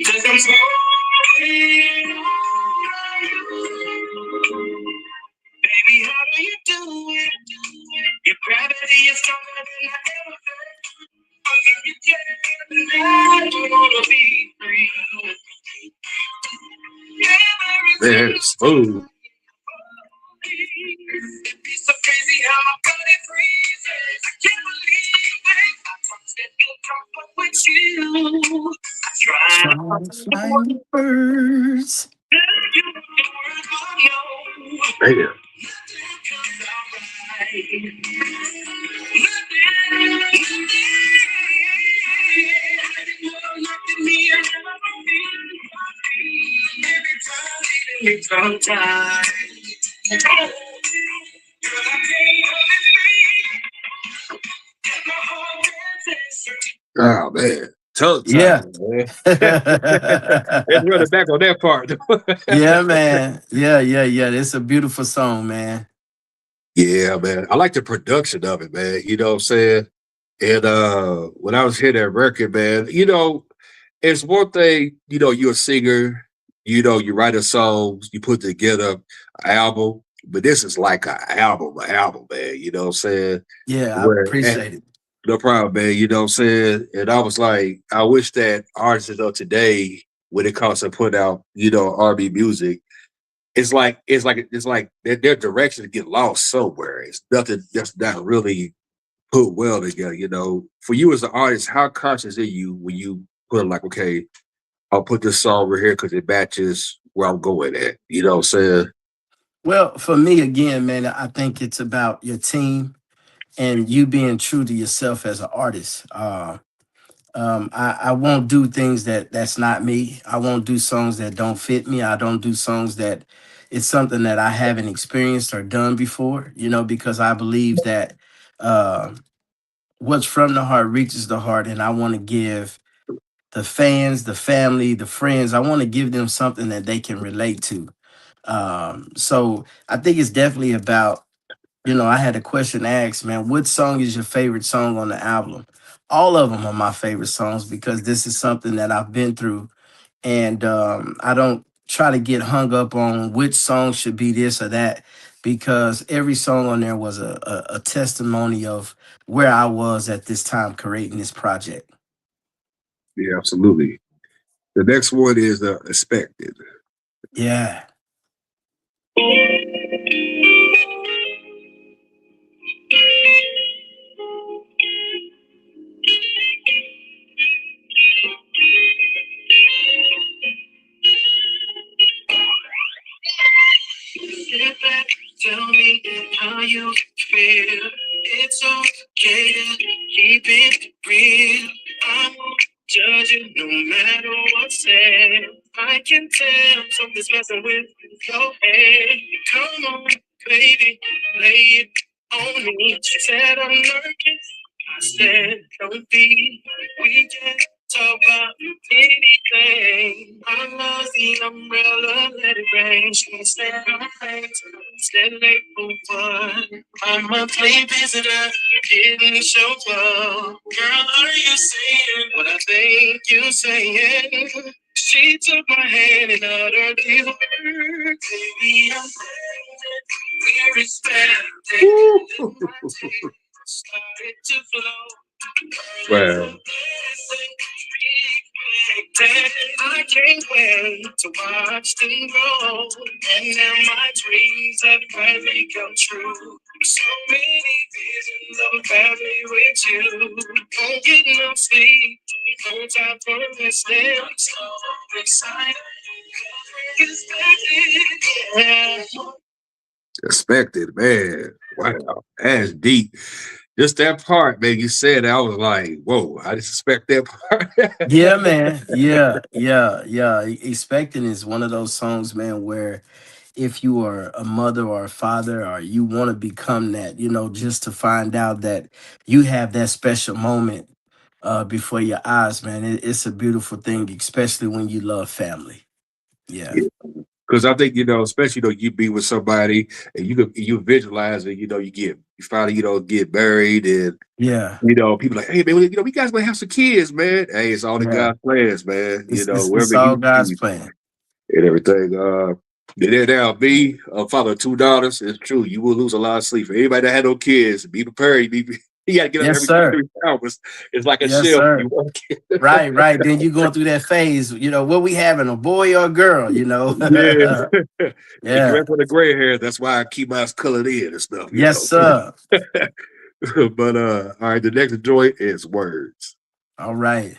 'Cause I'm so baby, how do you do it? Your gravity is stronger than I ever felt. How can you get I wanna be free. Man, smooth. It's so crazy how my body freezes. I can't believe it. I promise that you'll comfort with you. I try to Trying to find the birds. tell you the word, but no. Man. Nothing comes out right. Nothing me around every time leaving me tongue-tied. Girl, I can't hold it free. Got my heart dancing. Oh man. Tongue Yeah. tied, man. Let's run it back on that part. Yeah, man. Yeah. It's a beautiful song, man. Yeah, man. I like the production of it, man. You know what I'm saying? And when I was hearing that record, man, it's one thing, you're a singer, you write a songs, you put together an album, but this is like an album, man. You know what I'm saying? Yeah, I Where appreciate it. no problem, man. You know what I'm saying? And I was like, I wish that artists of today, when it comes to putting out, R&B music, it's like their directions get lost somewhere. It's nothing that's not really put well together. For you as an artist, how conscious are you when you put like, okay, I'll put this song over here because it matches where I'm going at. You know what I'm saying? Well, for me, again, man, I think it's about your team and you being true to yourself as an artist. I won't do things that's not me. I won't do songs that don't fit me. I don't do songs that it's something that I haven't experienced or done before, because I believe that uh, what's from the heart reaches the heart. And I want to give the fans, the family, the friends, I want to give them something that they can relate to. So I think it's definitely about, I had a question asked, man, what song is your favorite song on the album? All of them are my favorite songs because this is something that I've been through. And I don't try to get hung up on which song should be this or that because every song on there was a testimony of where I was at this time creating this project. Yeah, absolutely. The next one is expected. Yeah. Sit back, tell me how you feel. It's okay to keep it real. I won't judge you no matter what's said. I can tell something's messing with your head. Come on, baby, lay it on me. She said I'm nervous. I said don't be. We can talk about anything. I lost the umbrella, let it rain. She said I'm late, said late for what? My monthly visitor didn't show up. Girl, are you saying what I think you're saying? She took my hand and uttered these words. Baby, I'm pregnant. We're expecting. Started to flow. Well, I can't wait to watch them grow. And now my dreams have finally come true. So many visions of a family with you. Don't get no sleep. No time for resting. So excited. Yeah. Expected, man. Wow, that's deep. Just that part, man. You said that, I was like, whoa, I didn't suspect that part. Yeah, man. Yeah, yeah, yeah. Expecting is one of those songs, man, where if you are a mother or a father or you want to become that, just to find out that you have that special moment before your eyes, man. It's a beautiful thing, especially when you love family. Yeah. Because I think, especially, you be with somebody and you visualize it, you finally, get married and, Yeah. people like, hey, man, we guys gonna have some kids, man. Hey, it's all in Yeah. God's plans, man. It's Wherever all he God's leads plan. and everything. And then now me, a father of two daughters, it's true. You will lose a lot of sleep. For anybody that had no kids, be prepared. You got to get up Yes, every 2 sir. 3 hours. It's like a Yes, shift. You sir. want Right, right. Then you going through that phase, what we having, a boy or a girl, yeah. And get Yeah. ready for the gray hair. That's why I keep mine colored in and stuff, Yes, sir. But all right, the next joint is words. All right.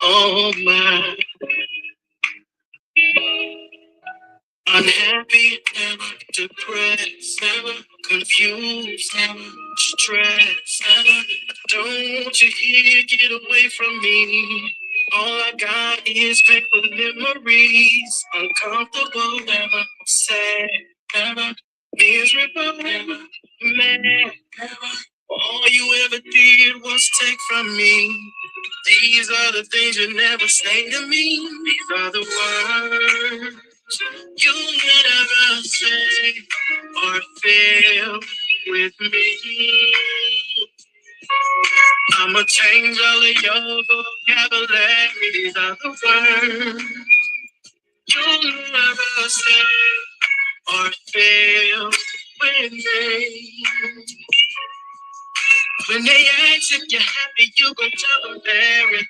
Oh my, unhappy, never depressed, never confused, never stressed, never. Don't you hear? Get away from me. All I got is painful memories, uncomfortable, never sad, never miserable, never mad. All you ever did was take from me. These are the things you never say to me. These are the words you never say or feel with me. I'ma change all of your vocabulary. These are the words you never say or feel with me. When they ask if you're happy, you gon' tell them they're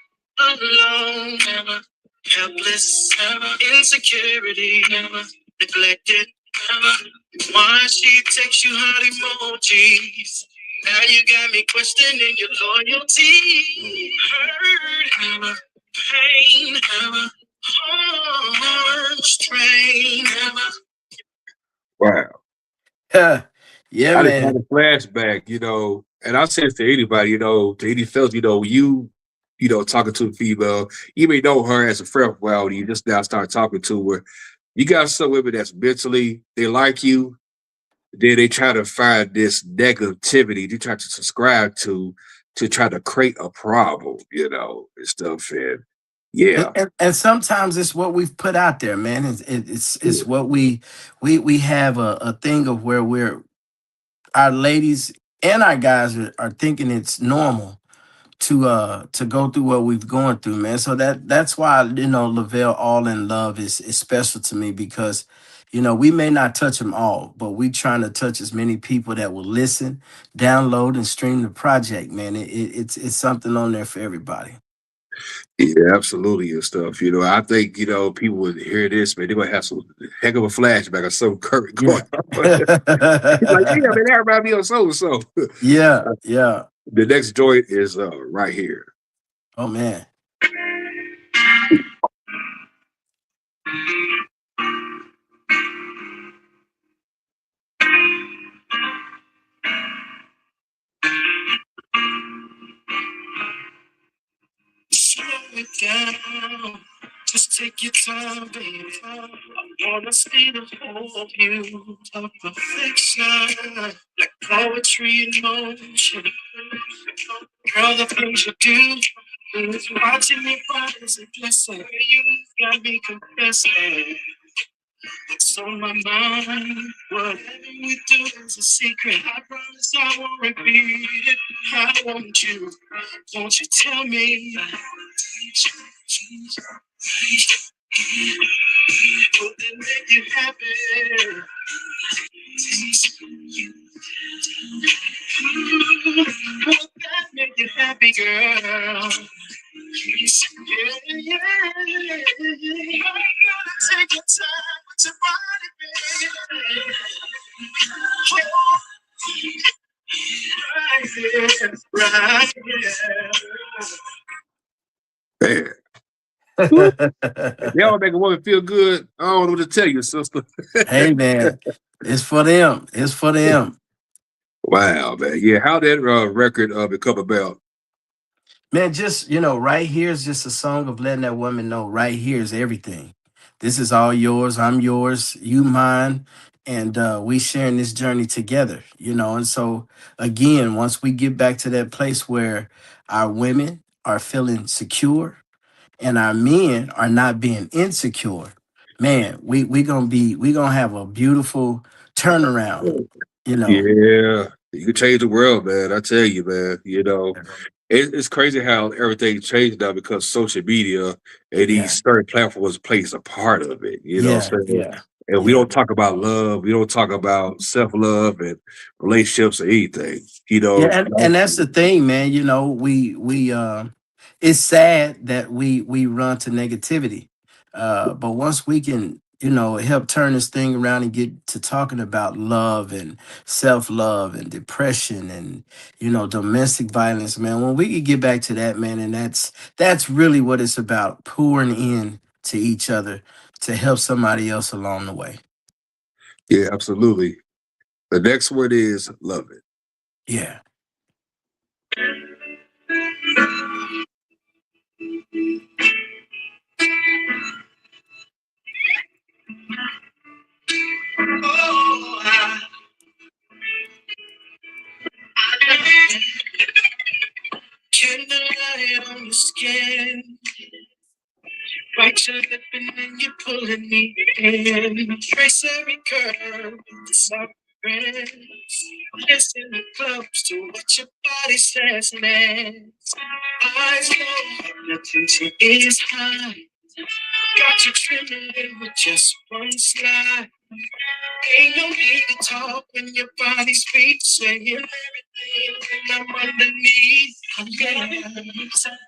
alone. Never helpless, never insecurity, never neglected, never. Why she takes you hot emojis? Now you got me questioning your loyalty. Hurt, never pain, never harm, strain, never. Wow. Yeah, I just had man. a flashback, and I say this to anybody, to any fellas, talking to a female, you may know her as a friend for a while, you just now start talking to her. You got some women that's mentally, they like you, then they try to find this negativity, they try to subscribe to try to create a problem, and stuff. And And, yeah, and, and sometimes it's what we've put out there, man. It's what we have a thing of where our ladies and our guys are thinking it's normal to go through what we've gone through, man. So that's why LeVelle All in Love is special to me because we may not touch them all, but we trying to touch as many people that will listen, download, and stream the project, man. It's something on there for everybody. yeah, absolutely and stuff. I think, people would hear this, man, they're gonna have some heck of a flashback of some current going Yeah. on. He's like, yeah, man, that remind me of so and so. Yeah, yeah. The next joint is right here. Oh man. Slow it down. Just take your time, baby. I wanna see the whole view of perfection, like poetry in motion. Girl, the things you do is watching me fall is a blessing. You got me confessing. It's on my mind. Whatever we do is a secret. I promise I won't repeat it. I want you. Won't you tell me? Would it make you happy? baby girl. Yeah. You gotta take your time with your body, baby. Right here. Man. Y'all make a woman feel good. I don't know what to tell you, sister. Hey man, it's for them. It's for them. Wow, man. Yeah, how that record become about? Man, just right here is just a song of letting that woman know right here is everything. This is all yours. I'm yours. You mine. And we sharing this journey together. And so again, once we get back to that place where our women are feeling secure and our men are not being insecure, man, we gonna have a beautiful turnaround. Yeah, you can change the world, man. I tell you, man. It's crazy how everything changed now because social media and Yeah, these certain platforms plays a part of it. yeah, So, yeah, and we yeah. don't talk about love. We don't talk about self-love and relationships or anything. Yeah, and that's the thing, man. We it's sad that we run to negativity. But once we can, help turn this thing around and get to talking about love and self-love and depression and domestic violence, man. When we can get back to that, man, and that's really what it's about, pouring in to each other to help somebody else along the way. Yeah, absolutely. The next word is love it. Yeah. Oh, candlelight on your skin. Bite your lip and then you're pulling me in. Trace every curve, soft breath. Listen close to what your body says next. Eyes low, the tension is high. Got you trembling with just one slide. Ain't no need to talk when your body speaks, saying everything when I'm underneath. I'm getting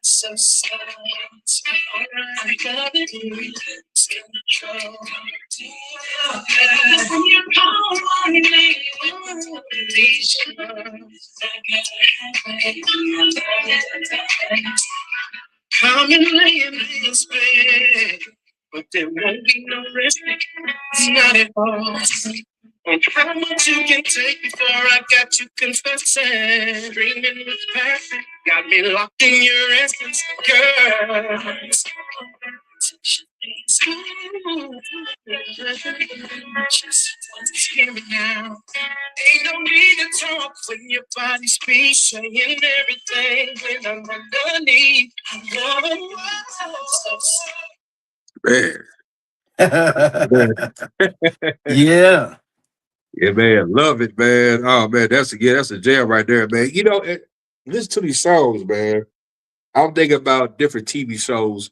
so sad. Alright, got it. Lose control. When you call my name, please, come and lay in this bed, but there won't be no rest. Not at all. On how much you can take before I got you confessing. Dreaming was perfect, got me locked in your essence, girl. Just hear me now. Ain't no need to talk when your body speaks, saying everything when I'm underneath. Man. Man. Yeah. Yeah, man. Love it, man. Oh man, that's a jam right there, man. Listen to these songs, man. I'm thinking about different TV shows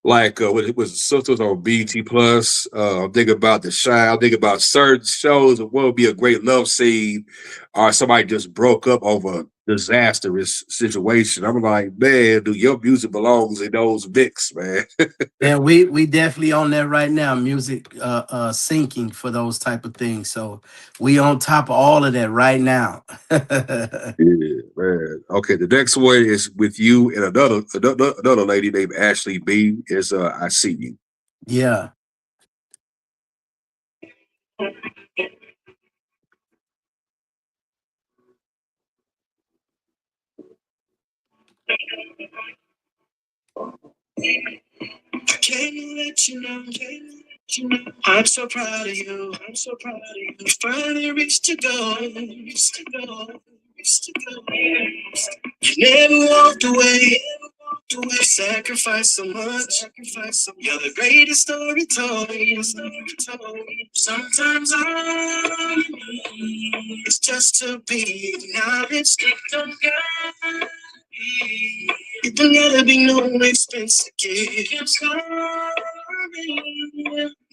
like what it was Sisters on BT Plus. I'm thinking about The Shy. I'm thinking about certain shows of what would be a great love scene, or somebody just broke up over a disastrous situation. I'm like, man, do your music belongs in those mix, man? And we definitely on that right now, music syncing for those type of things. So we on top of all of that right now. Yeah, man. Okay, the next one is with you and another lady named Ashley B. Is I See You. Yeah. I can't let you know, I'm so proud of you. I'm so proud of you. You finally reached your goal. Reached your goal. Reached your goal. You never walked away. Sacrifice so much. You're the greatest story told. Sometimes all you need is just to be acknowledged. Don't gotta be. It don't gotta be no expensive gift. I'm sorry.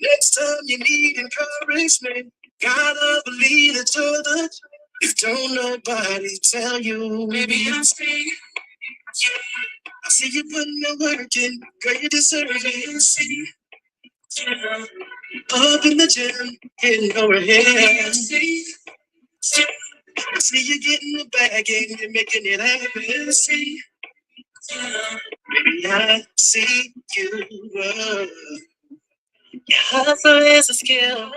Next time you need encouragement, gotta believe that you're the truth. If don't nobody tell you, maybe I'll stay. I see you putting the work in, girl, you deserve it. See, up in the gym, hitting overhead. See, I see you getting the bag in, you're making it happen. See, baby, I see you. Your hustle is a skill,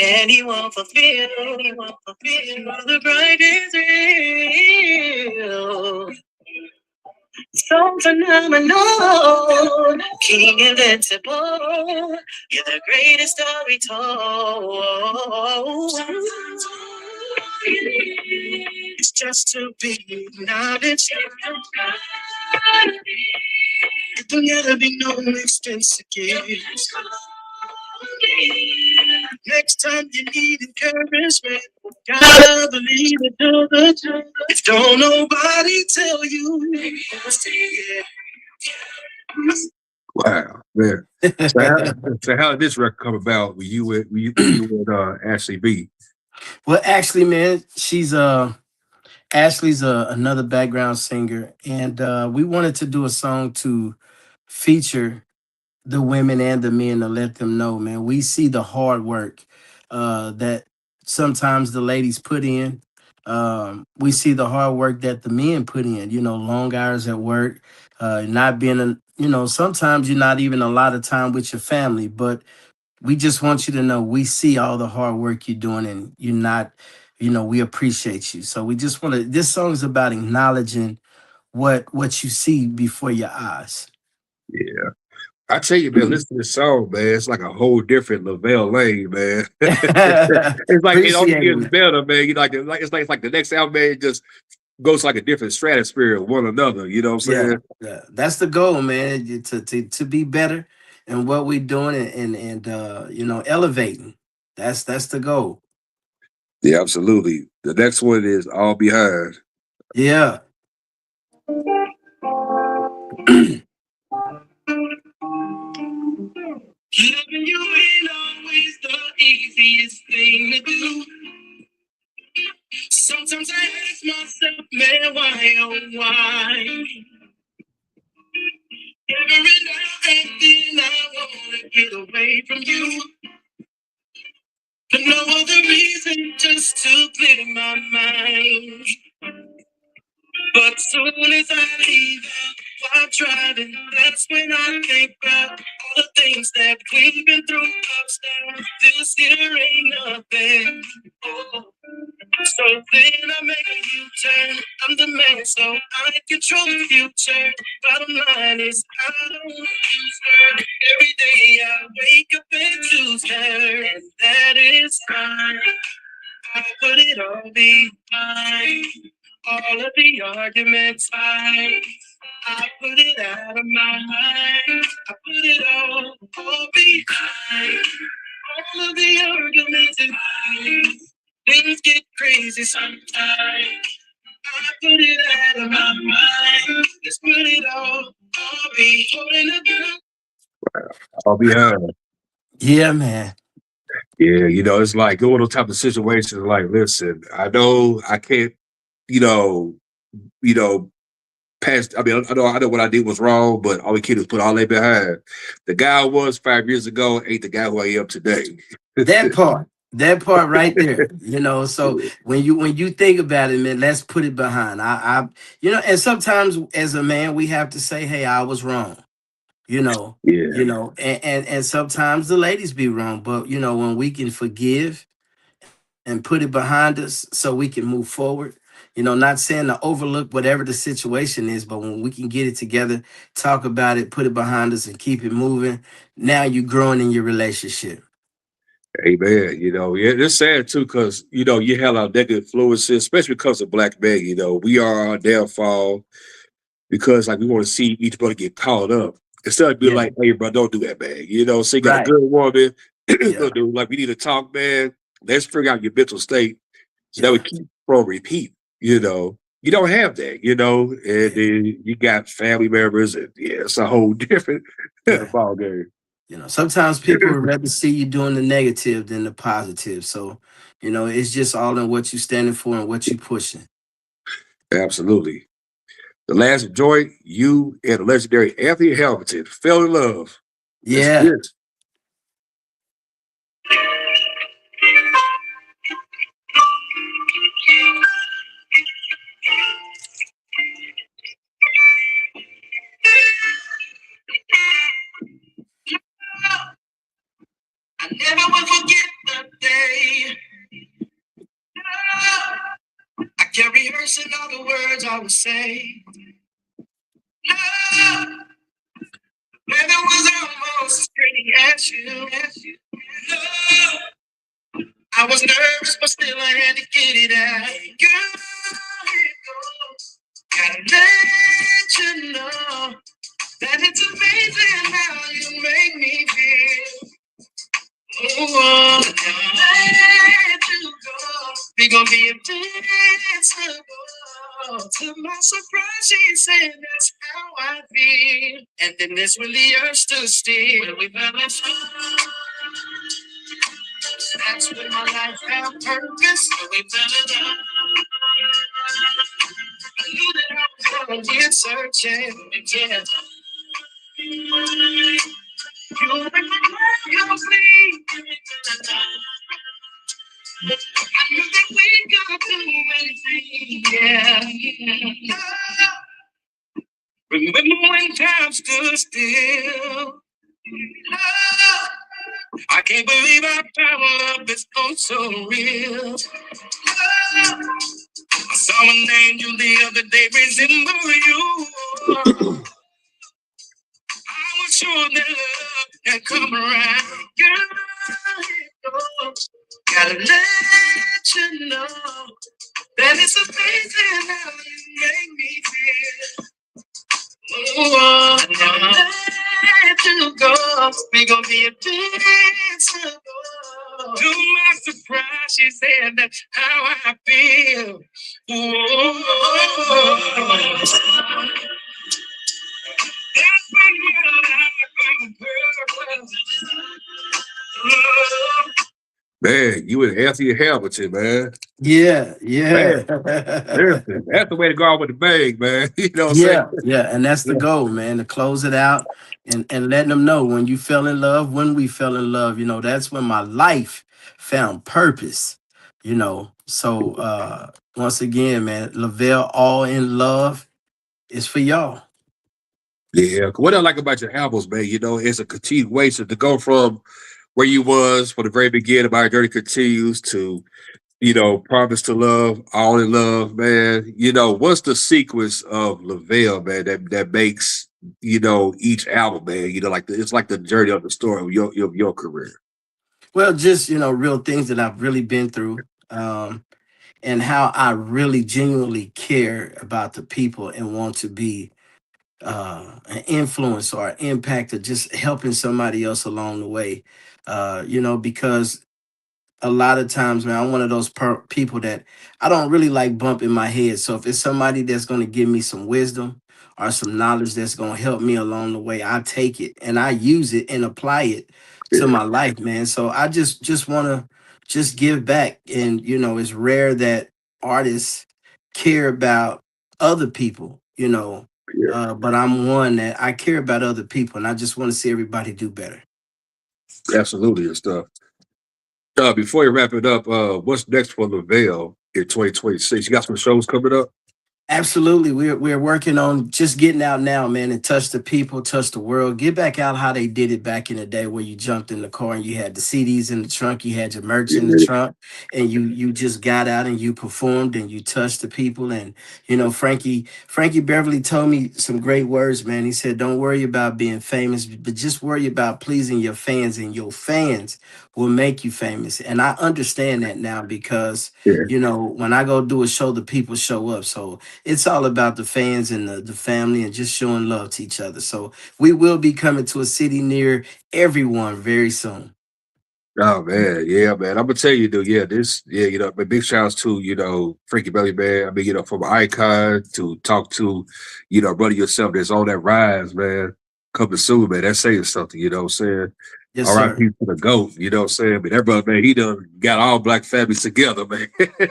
and you won't fulfill. The grind is real. So phenomenal, King Invincible. You're the greatest story told. It's just to be acknowledged. There'll never be no expensive gifts. Next time you need encouragement, gotta believe it to the truth. If don't nobody tell you, yeah. Wow, man. So how did this record come about? Were you with Ashley B? Well, actually, man, Ashley's another background singer, and we wanted to do a song to feature the women and the men to let them know, man, we see the hard work that sometimes the ladies put in. We see the hard work that the men put in, long hours at work, not being, sometimes you're not even a lot of time with your family, but we just want you to know we see all the hard work you're doing and you're not, we appreciate you. So we just want to, this song is about acknowledging what you see before your eyes. Yeah. I tell you, man, listen to this song, man. It's like a whole different LeVelle Lane, man. It's like it only gets better, man. It's like the next album, man, it just goes like a different stratosphere of one another. You know what I'm saying? Yeah. That's the goal, man. To be better in what we're doing and elevating. That's the goal. Yeah, absolutely. The next one is All Behind. Yeah. Loving you ain't always the easiest thing to do. Sometimes I ask myself, man, why, oh why? Every now and then I wanna get away from you. For no other reason, just to clear my mind. But soon as I leave out while driving, that's when I think about all the things that we've been through upstairs. This here ain't nothing. Oh. So then I make a U-turn. I'm the man, so I control the future. Bottom line is I don't use her. Every day I wake up and choose her, and that is fine. I put it all behind. All of the arguments I put it out of my mind. I put it all behind. All of the arguments and things get crazy sometimes. I put it out of my mind. Let's put it all behind. All Behind. Yeah, man. Yeah, it's like one of those type of situations. Like, listen, I know I can't, past. I mean, I know what I did was wrong, but all we can do is put all that behind. The guy I was 5 years ago ain't the guy who I am today. That part right there, so when you think about it, man, let's put it behind. And sometimes as a man, we have to say, hey, I was wrong, Yeah. And sometimes the ladies be wrong, but when we can forgive and put it behind us so we can move forward, not saying to overlook whatever the situation is, but when we can get it together, talk about it, put it behind us and keep it moving, now you're growing in your relationship. Amen. Yeah, it's sad too, because you have our negative influences, especially because of black men. We are our downfall because like we want to see each brother get caught up instead of being like, hey, bro, don't do that, man. So you got a good woman, like we need to talk, man. Let's figure out your mental state so that we keep from repeat. You don't have that, and then you got family members, and it's a whole different ball game. Sometimes people would rather see you doing the negative than the positive. So, it's just all in what you're standing for and what you're pushing. Absolutely. The last joint, you and the legendary Anthony Hamilton fell in love. Let's Yeah. hear it. I never will forget the day. I kept rehearsing all the words I would say. Love, when it was almost screaming at you. Love, I was nervous, but still I had to get it out. Girl, here it goes. Gotta let you know that it's amazing how you make me feel. Oh, let you go. We gon' be invincible. To my surprise, she said that's how I feel. And then this when the earth stood still. When we fell in love, that's when my life found purpose. When we fell in love, I knew that I was gonna get searching. Yeah. You make my life complete. I knew that we could do anything, yeah. Remember when time stood still? I can't believe our power love is oh so real. I saw an angel the other day resemble you. I was sure that love had come around. Girl, gotta let you know that it's amazing how you make me feel. Oh, let you go. We gon' be invincible. To my surprise, she said that's how I feel. Oh, that's when my life found purpose. Man, you and Anthony Hamilton, man. Yeah, yeah. Listen, that's the way to go out with the bang, man. You know what I'm saying? Yeah, and that's the goal, man, to close it out and letting them know when you fell in love, when we fell in love, that's when my life found purpose, So once again, man, LeVelle All in Love is for y'all. Yeah. What I like about your albums, man, it's a continuation to go from where you was from the very beginning. My journey continues to, promise to love, all in love, man. What's the sequence of LeVelle, man, that makes, each album, man, it's like the journey of the story of your career. Well, just, real things that I've really been through. And how I really genuinely care about the people and want to be an influence or an impact or just helping somebody else along the way. Because a lot of times, man, I'm one of those people that I don't really like bumping my head. So if it's somebody that's going to give me some wisdom or some knowledge that's going to help me along the way, I take it and I use it and apply it to my life, man. So I just want to just give back. And, it's rare that artists care about other people, but I'm one that I care about other people and I just want to see everybody do better. Absolutely and stuff. Before you wrap it up, what's next for LeVelle in 2026? You got some shows coming up? Absolutely. We're working on just getting out now, man, and touch the people, touch the world. Get back out how they did it back in the day where you jumped in the car and you had the CDs in the trunk, you had your merch in the trunk, and you just got out and you performed and you touched the people. And Frankie Beverly told me some great words, man. He said, don't worry about being famous, but just worry about pleasing your fans, and your fans will make you famous. And I understand that now because when I go do a show, the people show up. So it's all about the fans and the family and just showing love to each other. So we will be coming to a city near everyone very soon. Oh man, yeah, man. I'm gonna tell you, dude. But big shouts to Frankie Belly, man. I mean, from icon to talk to, brother yourself that's on that rise, man. Coming soon, man. That's saying something, you know what I'm saying? Yes, R.I.P. sir. to the GOAT, you know what I'm saying? But that brother, man, he done got all black families together, man.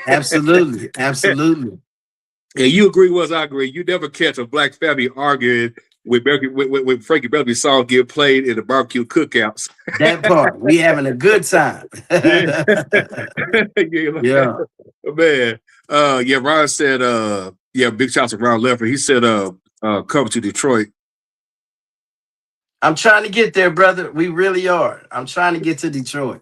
Absolutely. Absolutely. And you agree was I agree. You never catch a black family arguing when Frankie Beverly song get played in the barbecue cookouts. That part. We having a good time. Yeah. Yeah. Man. Yeah, Ron said, yeah, big shout to Ron Leffert. He said, come to Detroit. I'm trying to get there, brother. We really are. I'm trying to get to Detroit.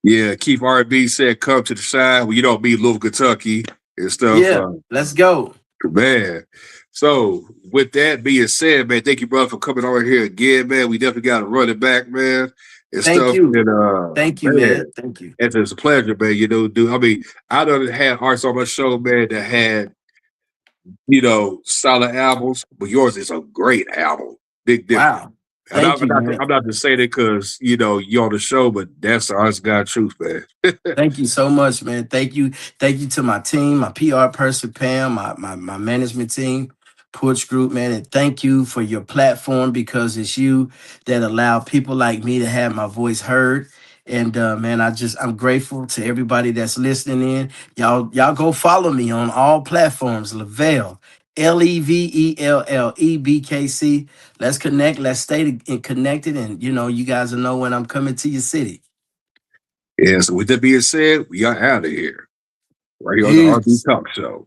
Yeah, Keith R&B said, come to the shine. Well, you don't mean Louisville, Kentucky and stuff. Yeah, let's go. Man. So with that being said, man, thank you, brother, for coming over here again, man. We definitely got to run it back, man. And Thank stuff. you. And, Thank you, man. Thank you. It's a pleasure, man. You know, dude. I mean, I done had artists on my show, man, that had, you know, solid albums, but yours is a great album. Big difference. Wow. And Thank you, man. I'm not just saying it because, you know, you're on the show, but that's the honest God truth, man. Thank you so much, man. Thank you. Thank you to my team, my PR person, Pam, my management team, Porch Group, man. And thank you for your platform, because it's you that allow people like me to have my voice heard. And man, I'm grateful to everybody that's listening in. Y'all go follow me on all platforms. LeVelle, LeVellebKC. Let's connect. Let's stay connected. And you know, you guys will know when I'm coming to your city. Yeah, so with that being said, we are out of here. Right here on the R&B Talk Show.